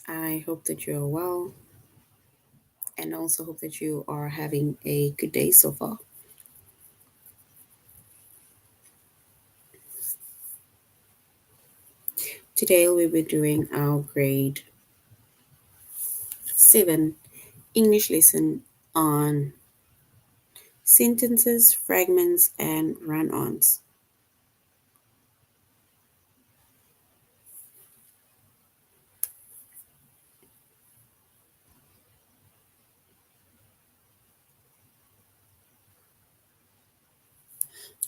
I hope that you are well and also hope that you are having a good day so far. Today we'll be doing our grade 7 English lesson on sentences, fragments, and run-ons.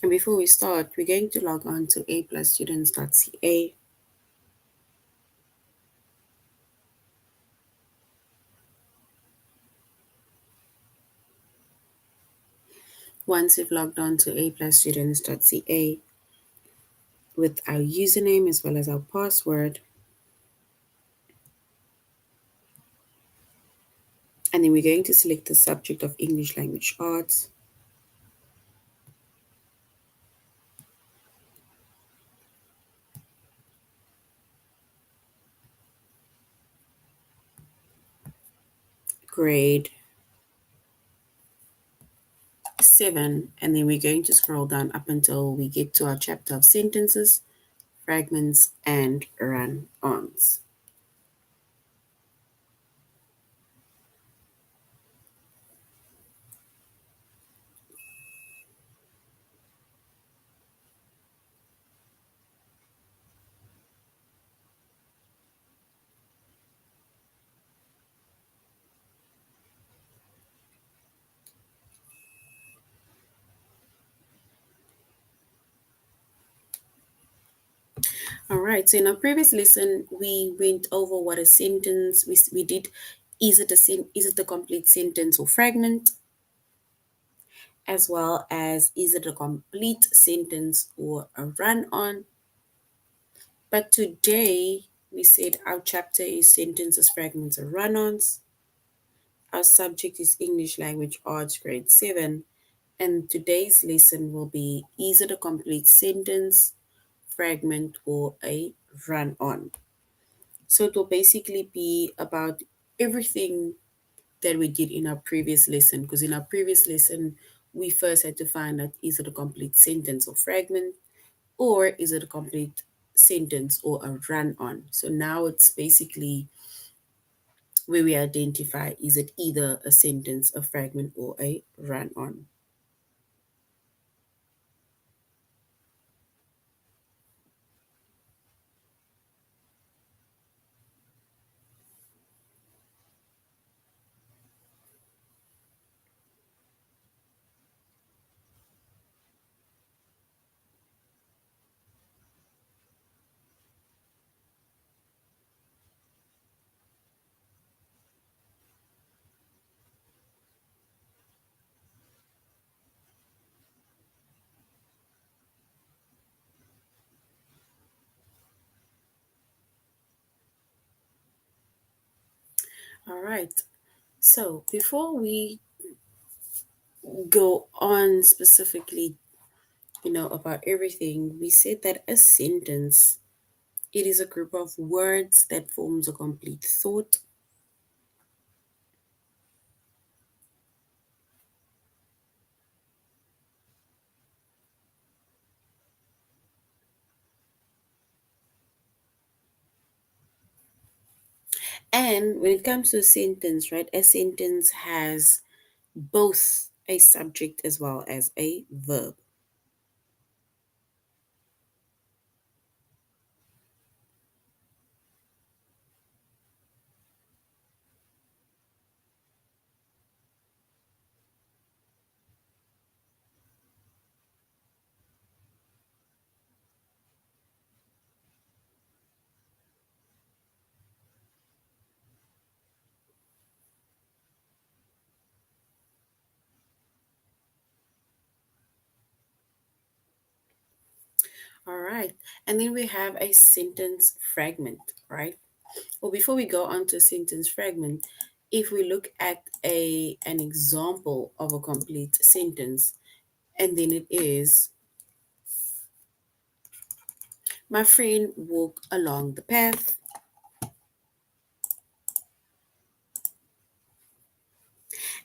And before we start, we're going to log on to aplusstudents.ca. Once you've logged on to aplusstudents.ca with our username as well as our password, and then we're going to select the subject of English Language Arts. Grade 7, and then we're going to scroll down up until we get to our chapter of sentences, fragments, and run-ons. All right, so in our previous lesson, we went over what a sentence, we did, is it a complete sentence or fragment, as well as is it a complete sentence or a run-on. But today, we said our chapter is sentences, fragments, or run-ons. Our subject is English Language Arts, grade 7. And today's lesson will be is it a complete sentence, fragment, or a run on? So it will basically be about everything that we did in our previous lesson. Because in our previous lesson, we first had to find out is it a complete sentence or fragment, or is it a complete sentence or a run on? So now it's basically where we identify is it either a sentence, a fragment, or a run on. All right. So before we go on specifically, about everything, we said that a sentence, it is a group of words that forms a complete thought. And when it comes to a sentence, right, a sentence has both a subject as well as a verb. All right. And then we have a sentence fragment, right? Well, before we go on to a sentence fragment, if we look at an example of a complete sentence, and then it is, my friend walked along the path.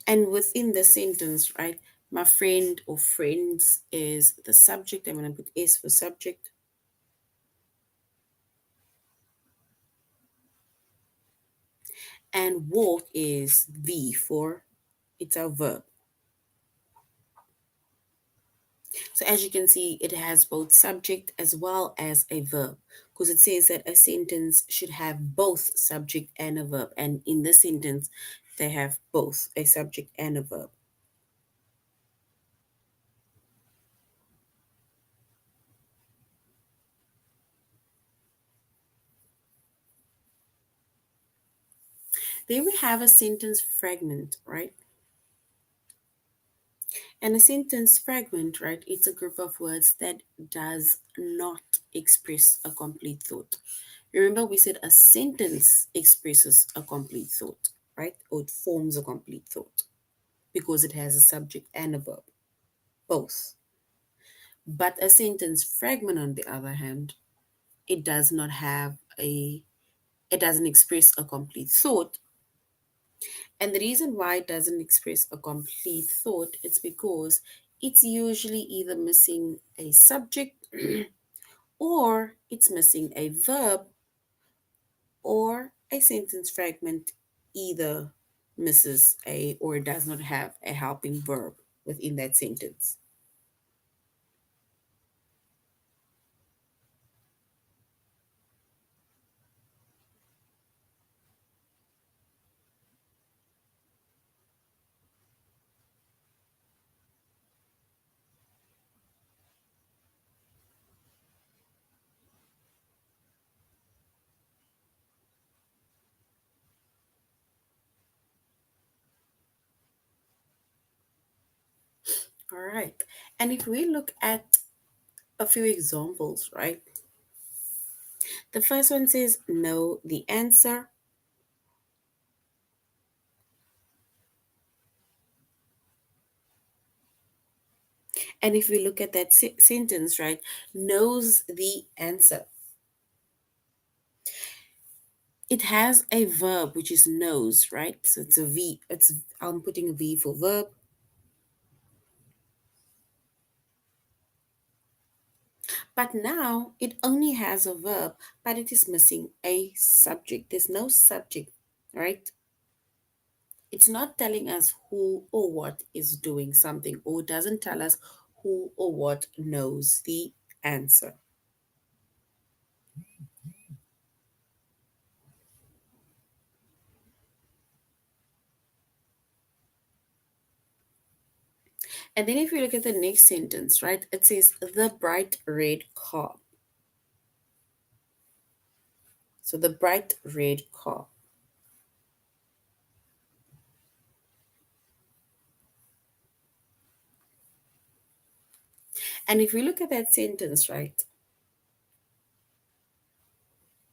And within the sentence, right, my friend or friends is the subject. I'm going to put S for subject. And walk is V for it's our verb. So as you can see, it has both subject as well as a verb because it says that a sentence should have both subject and a verb. And in this sentence, they have both a subject and a verb. Then we have a sentence fragment, right? And a sentence fragment, right, it's a group of words that does not express a complete thought. Remember, we said a sentence expresses a complete thought, right? Or it forms a complete thought because it has a subject and a verb, both. But a sentence fragment, on the other hand, it does not have it doesn't express a complete thought. And the reason why it doesn't express a complete thought is because it's usually either missing a subject or it's missing a verb or a sentence fragment either misses a or does not have a helping verb within that sentence. All right. And if we look at a few examples, right? The first one says know the answer. And if we look at that sentence, right, knows the answer. It has a verb which is knows, right? So it's a V. It's I'm putting a V for verb. But now it only has a verb, but it is missing a subject. There's no subject, right? It's not telling us who or what is doing something, or doesn't tell us who or what knows the answer. And then if you look at the next sentence, right, it says the bright red car. So the bright red car. And if we look at that sentence, right,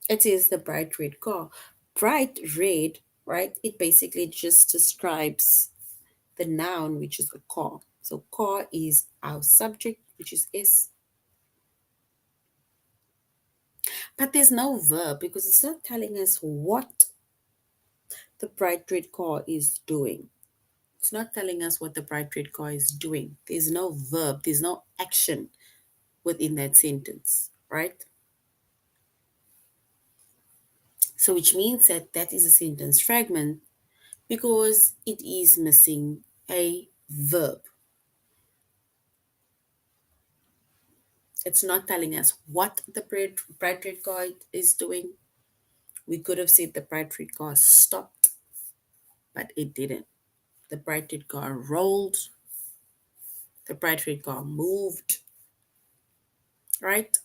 it is the bright red car. Bright red, right, it basically just describes the noun, which is a car. So car is our subject, which is S. But there's no verb because it's not telling us what the bright red car is doing. It's not telling us what the bright red car is doing. There's no verb, there's no action within that sentence, right? So, which means that that is a sentence fragment because it is missing a verb. It's not telling us what the bright red car is doing. We could have said the bright red car stopped, but it didn't. The bright red car rolled, the bright red car moved, right?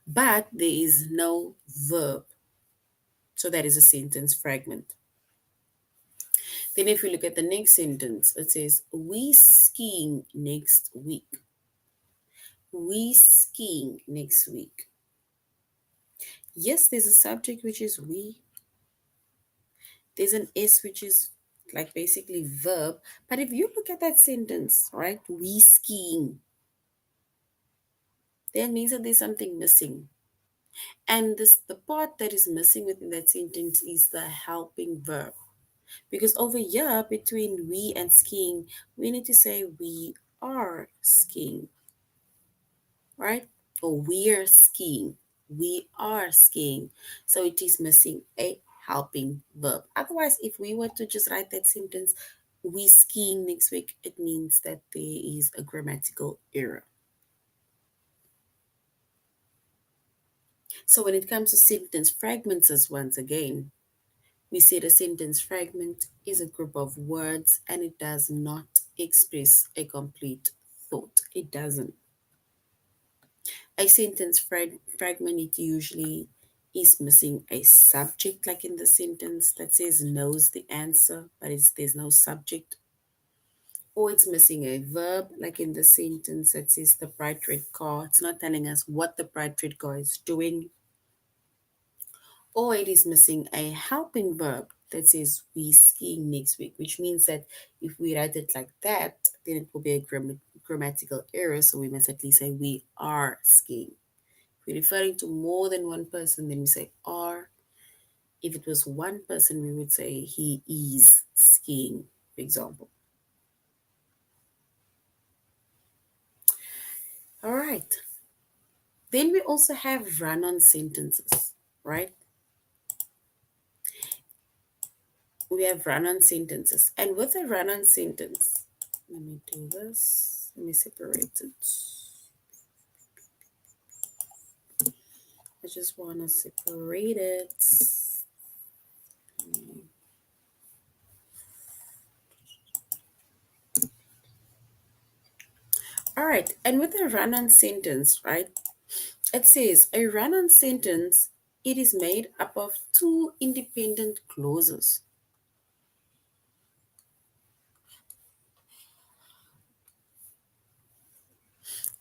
But there is no verb. So that is a sentence fragment. Then if we look at the next sentence, it says, we skiing next week. We skiing next week. Yes, there's a subject which is we. There's an S which is like basically verb. But if you look at that sentence, right, we skiing, that means that there's something missing. And this the part that is missing within that sentence is the helping verb. Because over here, between we and skiing, we need to say we are skiing, right? Or we're skiing. We are skiing. So it is missing a helping verb. Otherwise, if we were to just write that sentence, we skiing next week, it means that there is a grammatical error. So when it comes to sentence fragments, as once again, we said a sentence fragment is a group of words and it does not express a complete thought. It doesn't. A sentence fragment, it usually is missing a subject, like in the sentence that says knows the answer, but there's no subject. Or it's missing a verb, like in the sentence that says the bright red car. It's not telling us what the bright red car is doing. Or it is missing a helping verb that says we skiing next week, which means that if we write it like that, then it will be a grammatical error. So we must at least say we are skiing. If we're referring to more than one person, then we say are. If it was one person, we would say he is skiing, for example. All right. Then we also have run on sentences, right? We have run on sentences. And with a run on sentence, let me do this. Let me separate it. I just want to separate it. All right. And with a run on sentence, right? It says a run on sentence, it is made up of two independent clauses.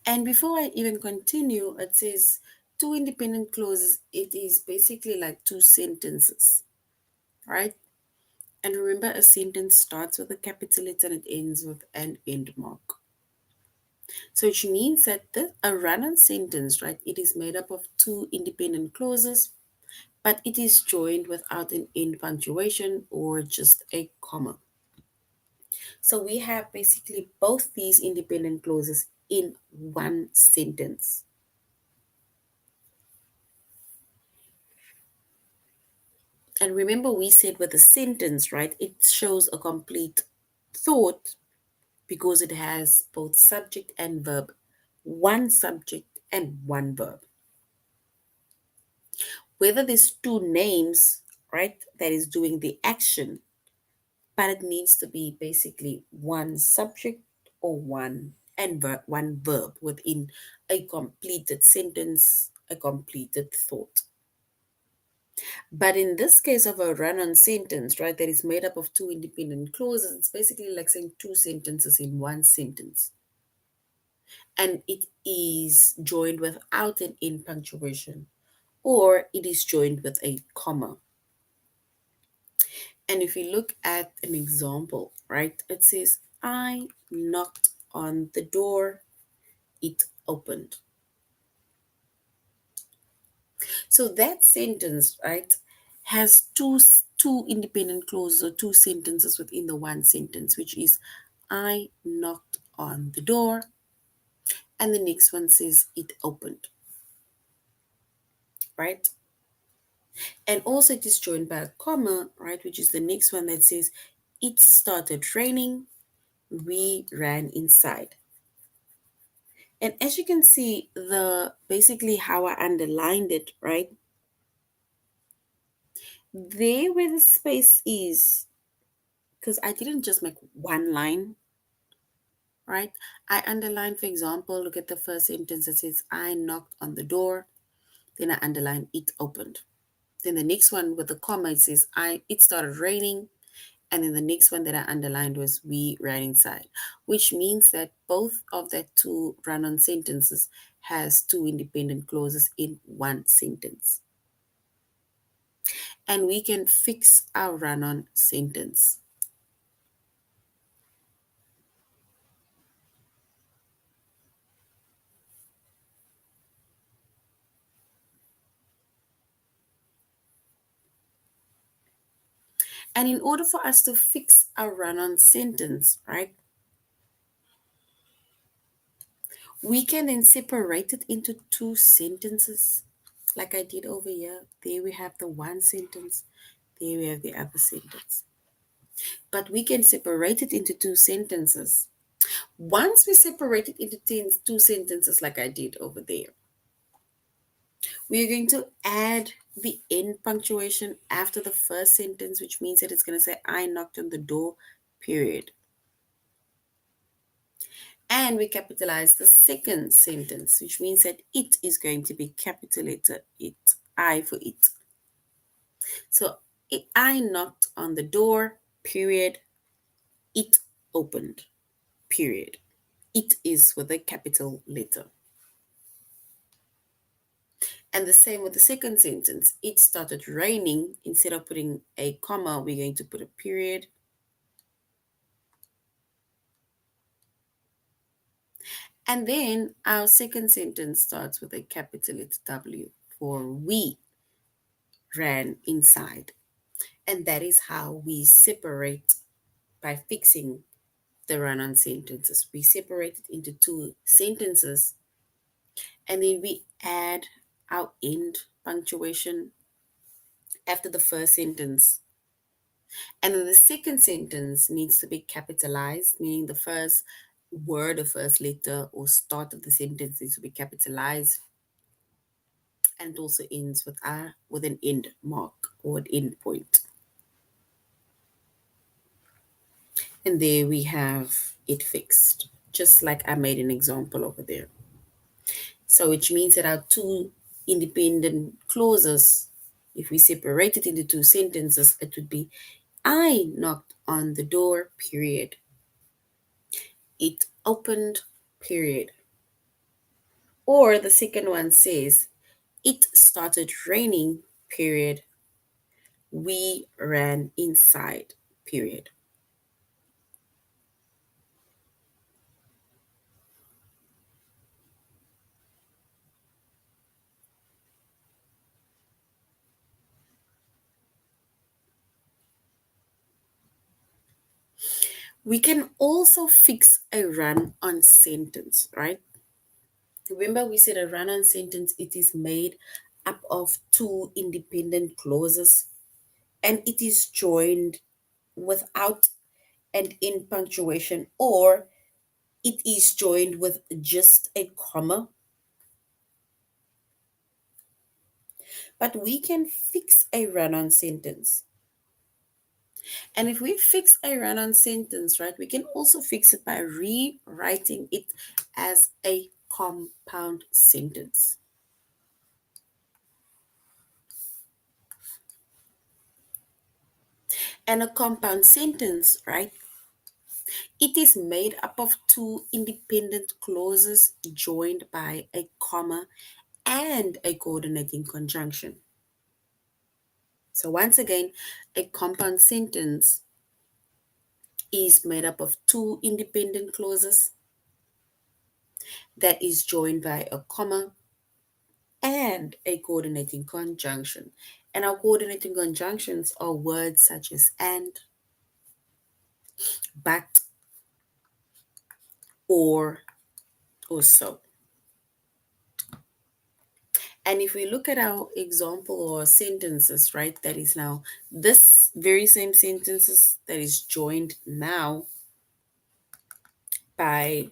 And before I even continue, it says two independent clauses. It is basically like two sentences, right? And remember, a sentence starts with a capital letter and it ends with an end mark. So which means that a run-on sentence, right, it is made up of two independent clauses, but it is joined without an end punctuation or just a comma. So we have basically both these independent clauses in one sentence. And remember, we said with a sentence, right, it shows a complete thought because it has both subject and verb, one subject and one verb. Whether there's two names, right, that is doing the action, but it needs to be basically one subject or one verb within a completed sentence, a completed thought. But in this case of a run-on sentence, right, that is made up of two independent clauses, it's basically like saying two sentences in one sentence. And it is joined without an end punctuation, or it is joined with a comma. And if you look at an example, right, it says, I knocked on the door, it opened. So that sentence, right, has two independent clauses or two sentences within the one sentence, which is, I knocked on the door, and the next one says, it opened, right? And also it is joined by a comma, right, which is the next one that says, it started raining, we ran inside. And as you can see, the basically how I underlined it, right? There where the space is, because I didn't just make one line, right? I underlined, for example, look at the first sentence that says, I knocked on the door. Then I underlined, it opened. Then the next one with the comma, it says, it started raining. And then the next one that I underlined was we ran inside, which means that both of that two run-on sentences has two independent clauses in one sentence. And we can fix our run-on sentence. And in order for us to fix a run-on sentence, right, we can then separate it into two sentences, like I did over here. There we have the one sentence, there we have the other sentence. But we can separate it into two sentences. Once we separate it into two sentences, like I did over there, we are going to add the end punctuation after the first sentence, which means that it's going to say, I knocked on the door, period. And we capitalize the second sentence, which means that it is going to be capital letter it, I for it. So I knocked on the door, period. It opened, period. It is with a capital letter. And the same with the second sentence. It started raining. Instead of putting a comma, we're going to put a period. And then our second sentence starts with a capital letter W for we ran inside. And that is how we separate by fixing the run on sentences. We separate it into two sentences and then we add our end punctuation after the first sentence. And then the second sentence needs to be capitalized, meaning the first word, the first letter or start of the sentence needs to be capitalized. And it also ends with an end mark or an end point. And there we have it fixed, just like I made an example over there. So which means that our two independent clauses, if we separate it into two sentences, it would be I knocked on the door, period. It opened, period. Or the second one says, it started raining, period. We ran inside, period. We can also fix a run on sentence, right? Remember, we said a run on sentence, it is made up of two independent clauses and it is joined without an in punctuation or it is joined with just a comma. But we can fix a run on sentence. And if we fix a run on sentence, right, we can also fix it by rewriting it as a compound sentence. And a compound sentence, right, it is made up of two independent clauses joined by a comma and a coordinating conjunction. So once again, a compound sentence is made up of two independent clauses that is joined by a comma and a coordinating conjunction. And our coordinating conjunctions are words such as and, but, or so. And if we look at our example or sentences, right, that is now this very same sentences that is joined now by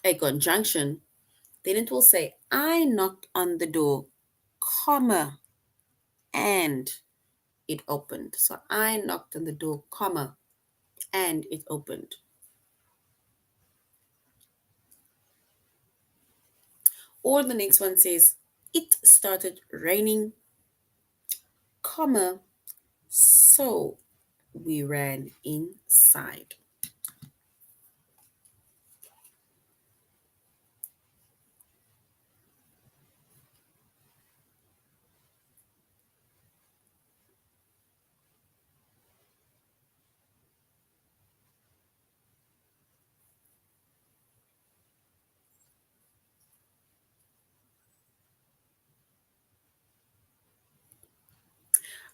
a conjunction, then it will say, I knocked on the door, comma, and it opened. So I knocked on the door, comma, and it opened. Or the next one says, it started raining, comma, so we ran inside.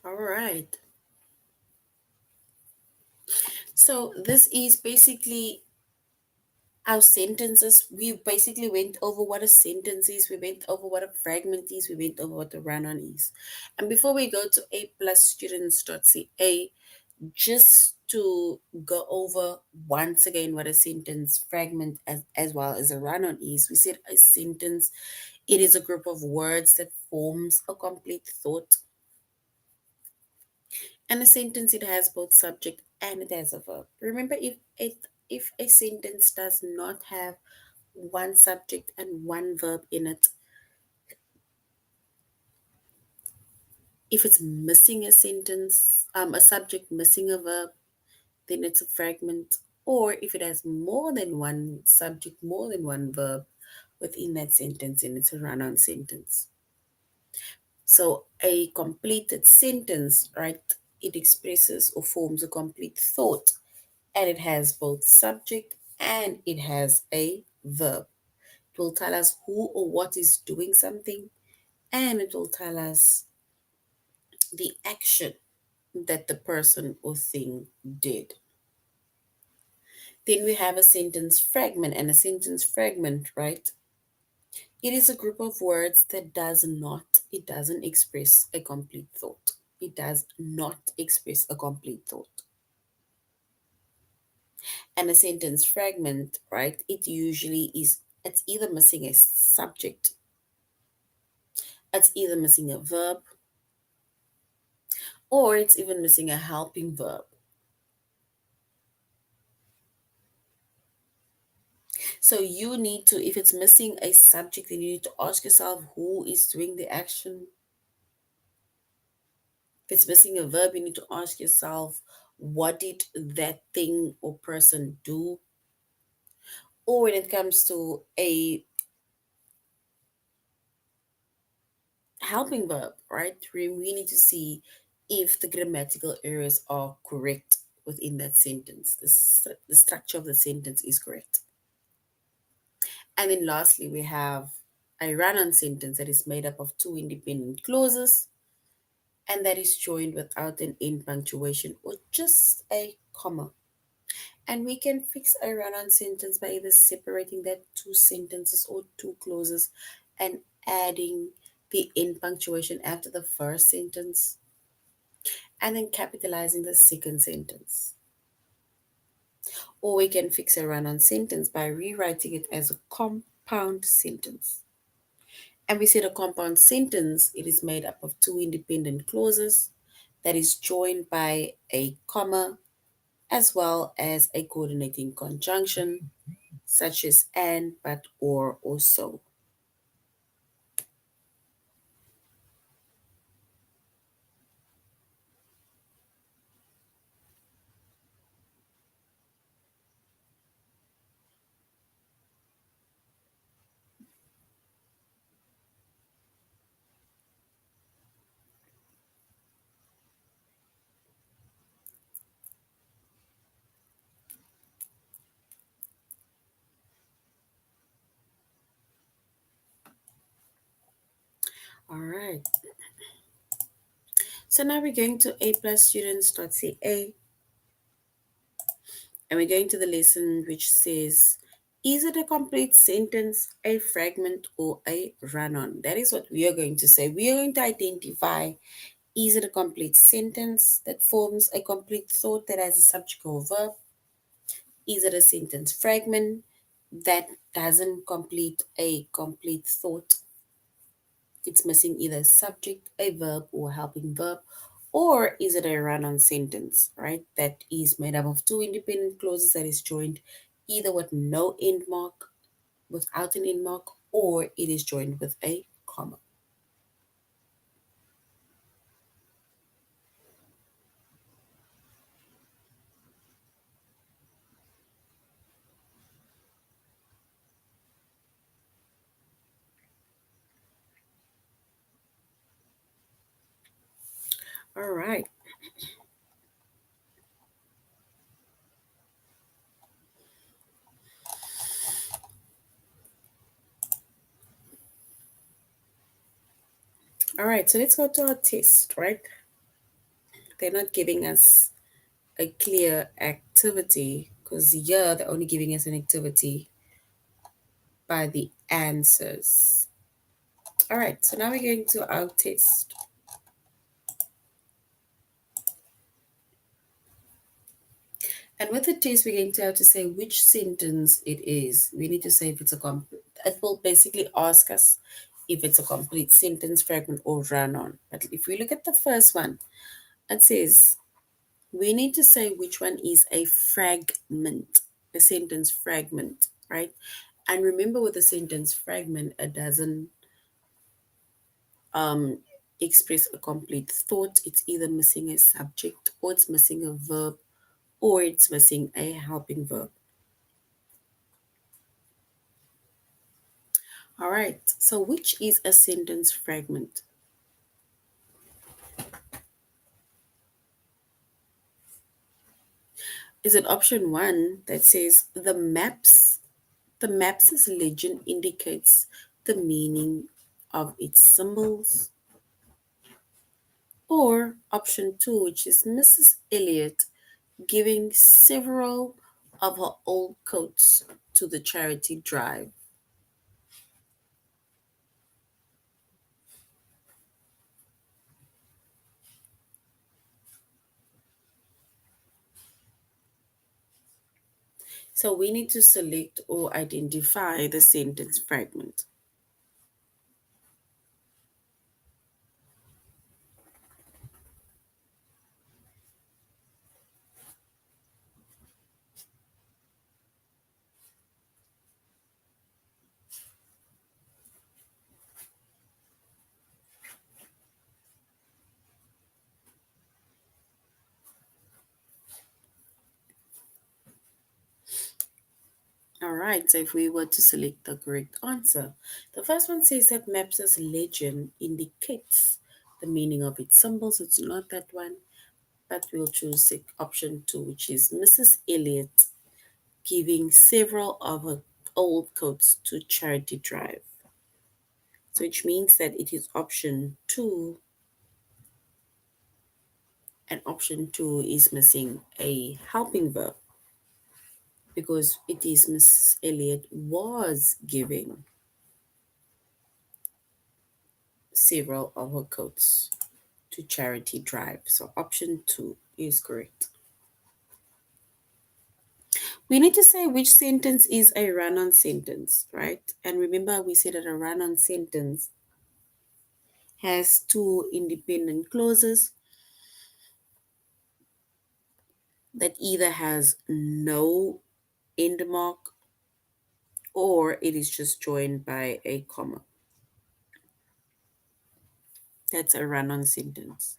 All right. So this is basically our sentences. We basically went over what a sentence is, we went over what a fragment is, we went over what a run-on is. And before we go to A plus students.ca, just to go over once again what a sentence fragment as well as a run-on is, we said a sentence, it is a group of words that forms a complete thought. And a sentence, it has both subject and it has a verb. Remember, if a sentence does not have one subject and one verb in it, if it's missing a sentence, a subject missing a verb, then it's a fragment. Or if it has more than one subject, more than one verb within that sentence, then it's a run-on sentence. So a completed sentence, right? It expresses or forms a complete thought, and it has both subject and it has a verb. It will tell us who or what is doing something, and it will tell us the action that the person or thing did. Then we have a sentence fragment, and a sentence fragment, right? It is a group of words that it doesn't express a complete thought. It does not express a complete thought. And a sentence fragment, right? It's either missing a subject, it's either missing a verb, or it's even missing a helping verb. So you need to, if it's missing a subject, then you need to ask yourself who is doing the action. If it's missing a verb, you need to ask yourself what did that thing or person do. Or when it comes to a helping verb, right? We need to see if the grammatical errors are correct within that sentence. The structure of the sentence is correct. And then lastly, we have a run on sentence that is made up of two independent clauses and that is joined without an end punctuation or just a comma. And we can fix a run on sentence by either separating that two sentences or two clauses and adding the end punctuation after the first sentence and then capitalizing the second sentence. Or we can fix a run on sentence by rewriting it as a compound sentence. And we said a compound sentence, it is made up of two independent clauses that is joined by a comma as well as a coordinating conjunction such as and, but, or so. All right. So now we're going to A plus students.ca and we're going to the lesson which says, is it a complete sentence, a fragment, or a run on? That is what we are going to say. We are going to identify, is it a complete sentence that forms a complete thought that has a subject or verb? Is it a sentence fragment that doesn't complete a complete thought? It's missing either a subject, a verb, or a helping verb. Or is it a run on sentence, right? That is made up of two independent clauses that is joined either with no end mark, without an end mark, or it is joined with a comma. All right. All right. So let's go to our test, right? They're not giving us a clear activity, because here they're only giving us an activity by the answers. All right, so now we're going to our test. And with the test, we're going to have to say which sentence it is. We need to say if it's a complete, it will basically ask us if it's a complete sentence, fragment, or run on. But if we look at the first one, it says we need to say which one is a fragment, a sentence fragment, right? And remember, with a sentence fragment, it doesn't um, express a complete thought. It's either missing a subject, or it's missing a verb, or it's missing a helping verb. All right, so which is a sentence fragment? Is it option one that says the maps' legend indicates the meaning of its symbols? Or option two, which is Mrs. Elliot giving several of her old coats to the charity drive? So we need to select or identify the sentence fragment. All right, so if we were to select the correct answer, the first one says that Maps's legend indicates the meaning of its symbols. It's not that one, but we'll choose option two, which is Mrs. Elliot giving several of her old coats to charity drive. So which means that it is option two, and option two is missing a helping verb because it is Mrs. Elliot was giving several of her coats to charity drive. So option two is correct. We need to say which sentence is a run on sentence, right? And remember, we said that a run on sentence has two independent clauses that either has no end mark or it is just joined by a comma. That's a run on sentence.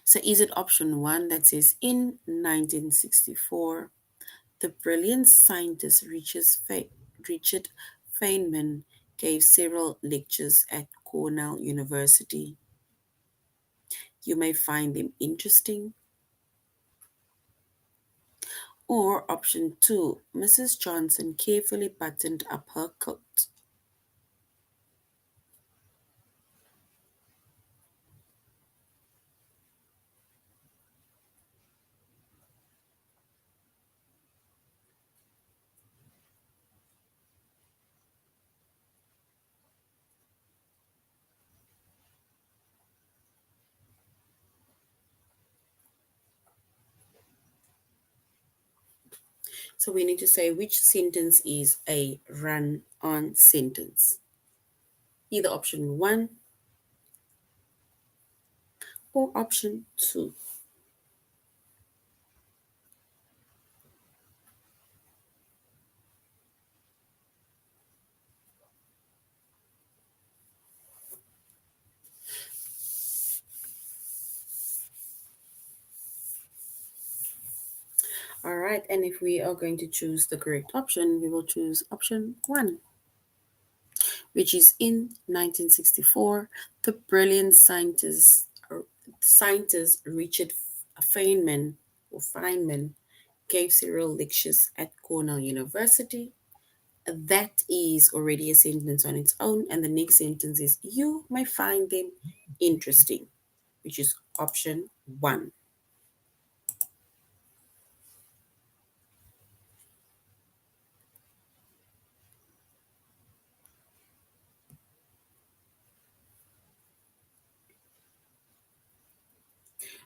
So is it option one that says in 1964, the brilliant scientist Richard Feynman gave several lectures at Cornell University. You may find them interesting. Or option two, Mrs. Johnson carefully buttoned up her coat. So we need to say which sentence is a run on sentence. Either option one or option two. All right, and if we are going to choose the correct option, we will choose option one, which is in 1964, the brilliant scientist Richard Feynman gave several lectures at Cornell University. That is already a sentence on its own, and the next sentence is you may find them interesting, which is option one.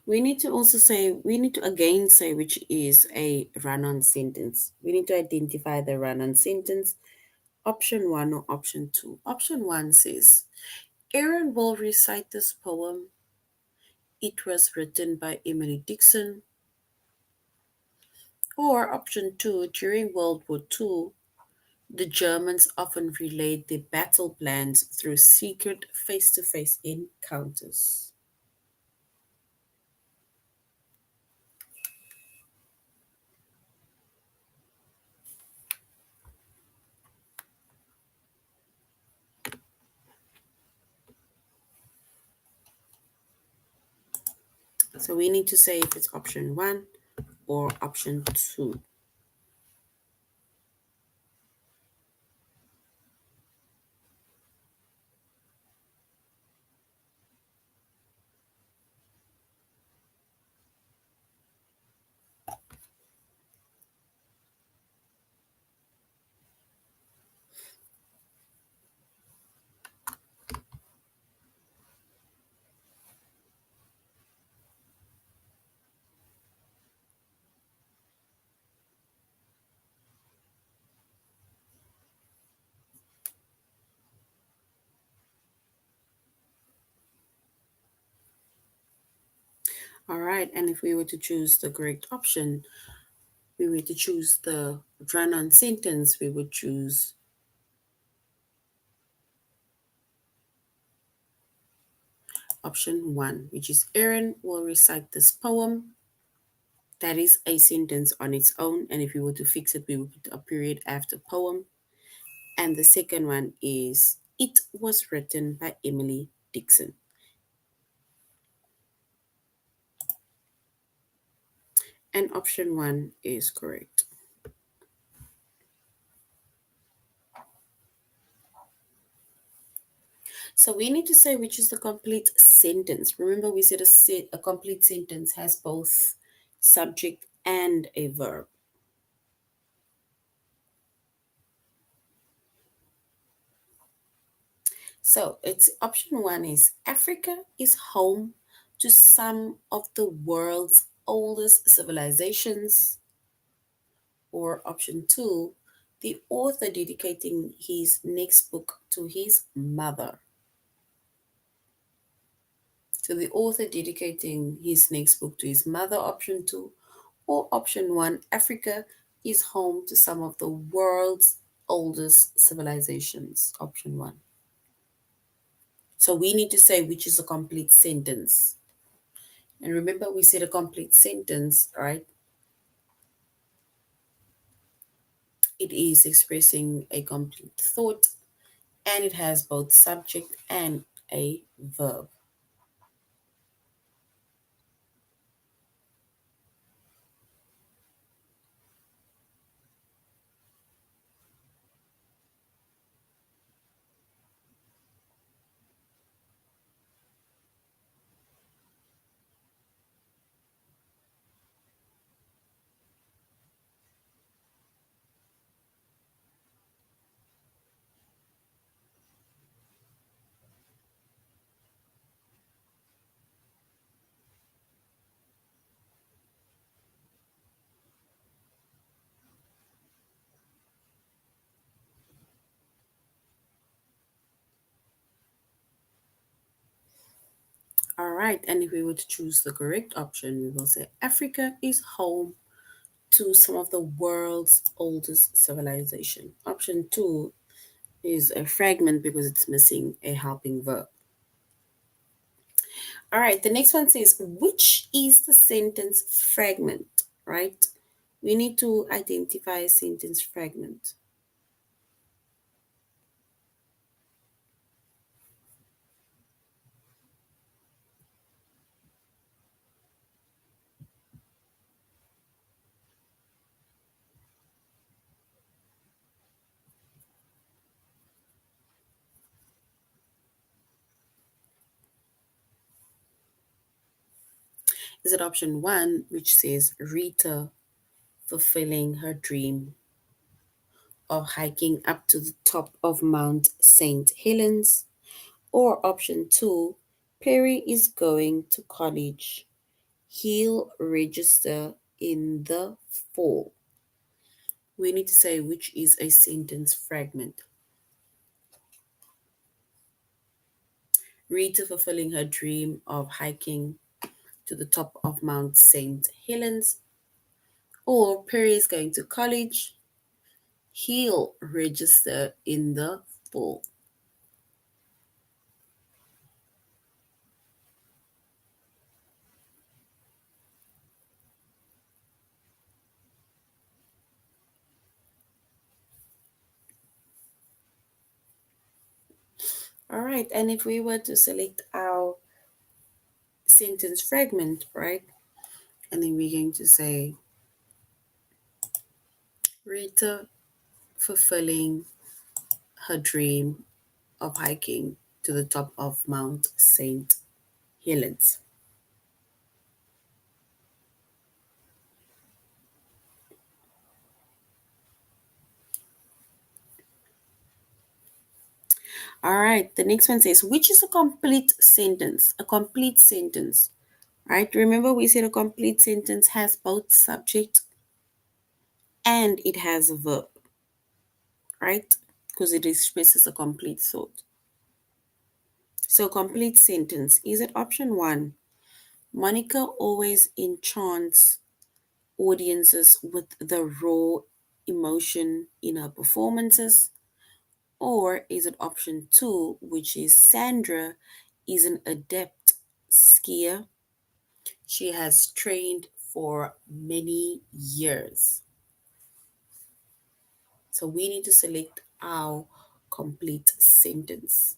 We need to also say, we need to again say which is a run on sentence. We need to identify the run on sentence, option one or option two. Option one says, Aaron will recite this poem. It was written by Emily Dixon. Or option two, during World War II, the Germans often relayed their battle plans through secret face to face encounters. So we need to say if it's option one or option two. All right, and if we were to choose the correct option, we were to choose the run on sentence, we would choose option one, which is Aaron will recite this poem. That is a sentence on its own, and if we were to fix it, we would put a period after poem. And the second one is It was written by Emily Dixon. And option one is correct. So we need to say which is the complete sentence. Remember, we said a complete sentence has both subject and a verb. So it's option one is Africa is home to some of the world's oldest civilizations. Or option two, the author dedicating his next book to his mother. So the author dedicating his next book to his mother, option two. Or option one, Africa is home to some of the world's oldest civilizations. Option one. So we need to say which is a complete sentence. And remember, we said a complete sentence, right? It is expressing a complete thought and it has both subject and a verb. All right, and if we were to choose the correct option, we will say Africa is home to some of the world's oldest civilization. Option two is a fragment because it's missing a helping verb. All right, the next one says, which is the sentence fragment, right? We need to identify a sentence fragment. Is it option one, which says Rita fulfilling her dream of hiking up to the top of Mount St. Helens? Or option two, Perry is going to college He'll register in the fall. We need to say which is a sentence fragment. Rita fulfilling her dream of hiking to the top of Mount St. Helens, or Perry is going to college. He'll register in the fall. All right, and if we were to select our sentence fragment, right, and then we're going to say Rita fulfilling her dream of hiking to the top of Mount St. Helens. All right, the next one says, which is a complete sentence? A complete sentence, right? Remember, we said a complete sentence has both subject and it has a verb, right? Because it expresses a complete thought. So, complete sentence is it option one? Monica always enchants audiences with the raw emotion in her performances. Or is it option two, which is Sandra is an adept skier? She has trained for many years. So we need to select our complete sentence.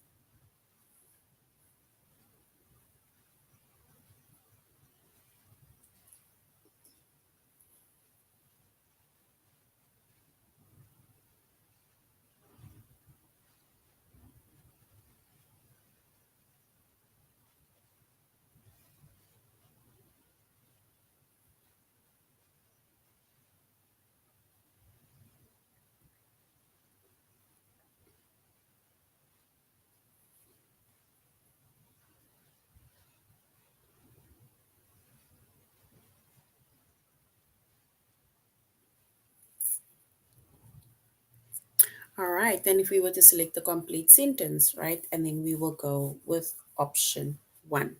All right, then if we were to select the complete sentence, right, and then we will go with option one.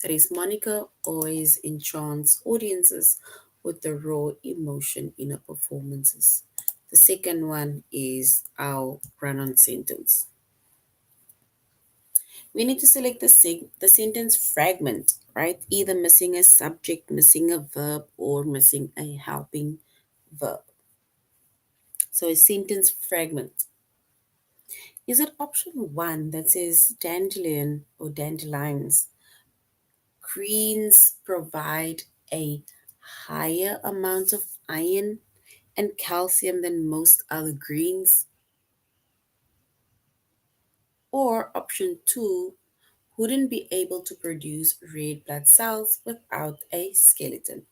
That is, Monica always enchants audiences with the raw emotion in her performances. The second one is our run on sentence. We need to select the sentence fragment, right? Either missing a subject, missing a verb, or missing a helping verb. So a sentence fragment. Is it option one that says dandelion or dandelions? Greens provide a higher amount of iron and calcium than most other greens? Or option two, wouldn't be able to produce red blood cells without a skeleton?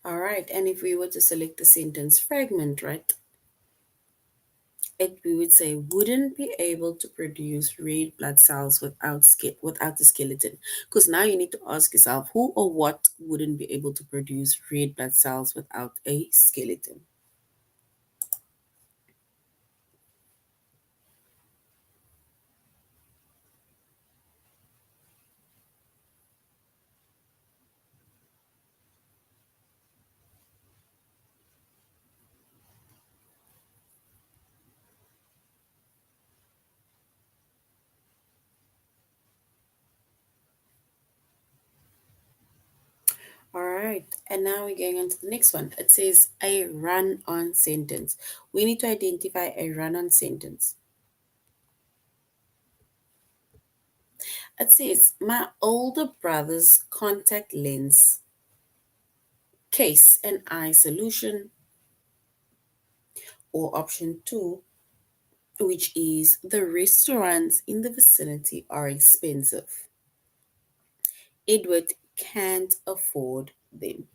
All right, and if we were to select the sentence fragment, right, we would say wouldn't be able to produce red blood cells without the skeleton. Because now you need to ask yourself who or what wouldn't be able to produce red blood cells without a skeleton. right, and now we're going on to the next one. It says a run on sentence. We need to identify a run on sentence. It says, my older brother's contact lens case and eye solution, or option two, which is the restaurants in the vicinity are expensive. Edward can't afford them.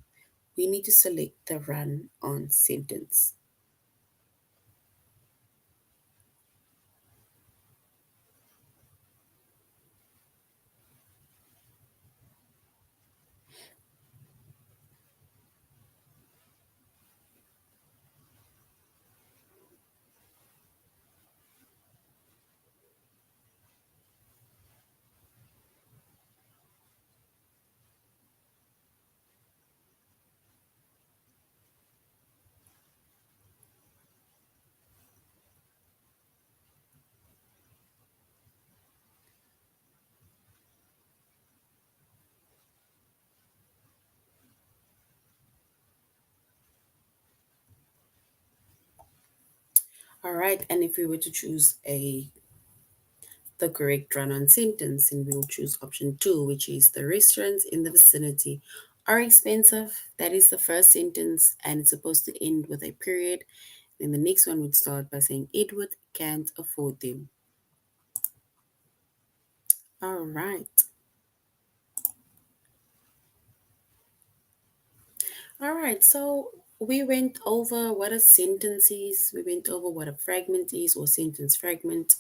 We need to select the run on sentence. All right, and if we were to choose a the correct run-on sentence, and we'll choose option two, which is the restaurants in the vicinity are expensive. That is the first sentence, and it's supposed to end with a period. Then the next one would start by saying Edward can't afford them. All right. All right, so we went over what a sentence is, we went over what a fragment is or sentence fragment,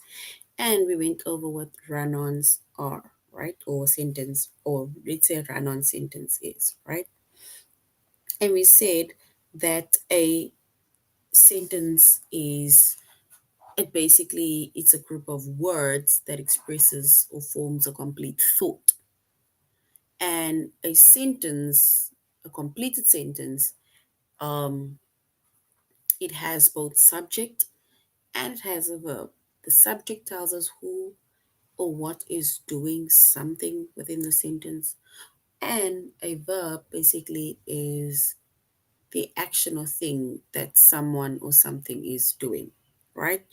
and we went over what run ons are, right? Or sentence, or let's say run on sentence is, right? And we said that a sentence is it's a group of words that expresses or forms a complete thought. And a completed sentence, um, it has both subject and it has a verb. The subject tells us who or what is doing something within the sentence, and a verb basically is the action or thing that someone or something is doing, right?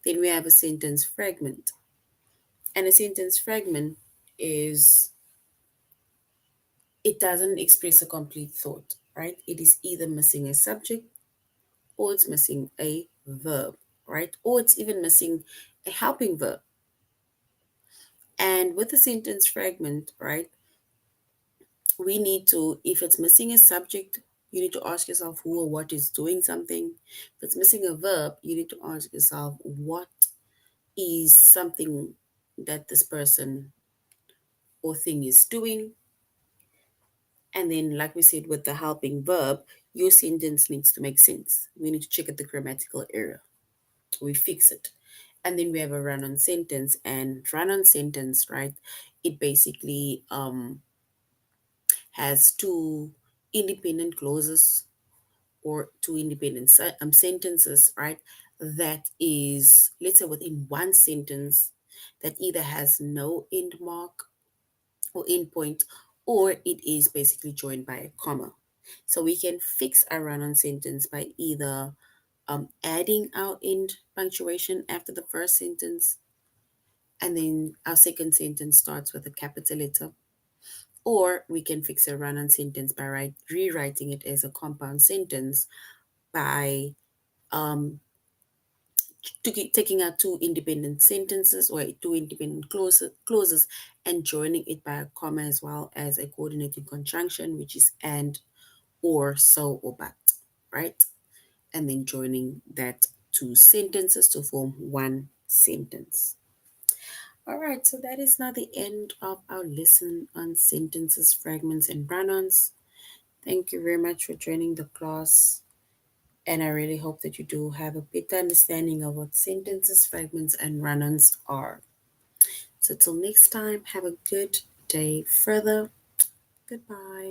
Then we have a sentence fragment. And a sentence fragment is, it doesn't express a complete thought, right? It is either missing a subject or it's missing a verb, right? Or it's even missing a helping verb. And with a sentence fragment, right, we need to, if it's missing a subject, you need to ask yourself who or what is doing something. If it's missing a verb, you need to ask yourself what is something that this person or thing is doing. And then, like we said, with the helping verb, your sentence needs to make sense. We need to check at the grammatical error. We fix it. And then we have a run on sentence. And run on sentence, right? It basically has two independent clauses or two independent sentences, right? That is, let's say, within one sentence that either has no end mark or end point, or it is basically joined by a comma. So we can fix our run on sentence by either adding our end punctuation after the first sentence, and then our second sentence starts with a capital letter, or we can fix a run on sentence by rewriting it as a compound sentence by taking out two independent sentences or two independent clauses and joining it by a comma as well as a coordinating conjunction, which is and, or, so, or but, right? And then joining that two sentences to form one sentence. All right, so that is now the end of our lesson on sentences, fragments, and run-ons. Thank you very much for joining the class. And I really hope that you do have a better understanding of what sentences, fragments, and run ons are. So, till next time, have a good day further. Goodbye.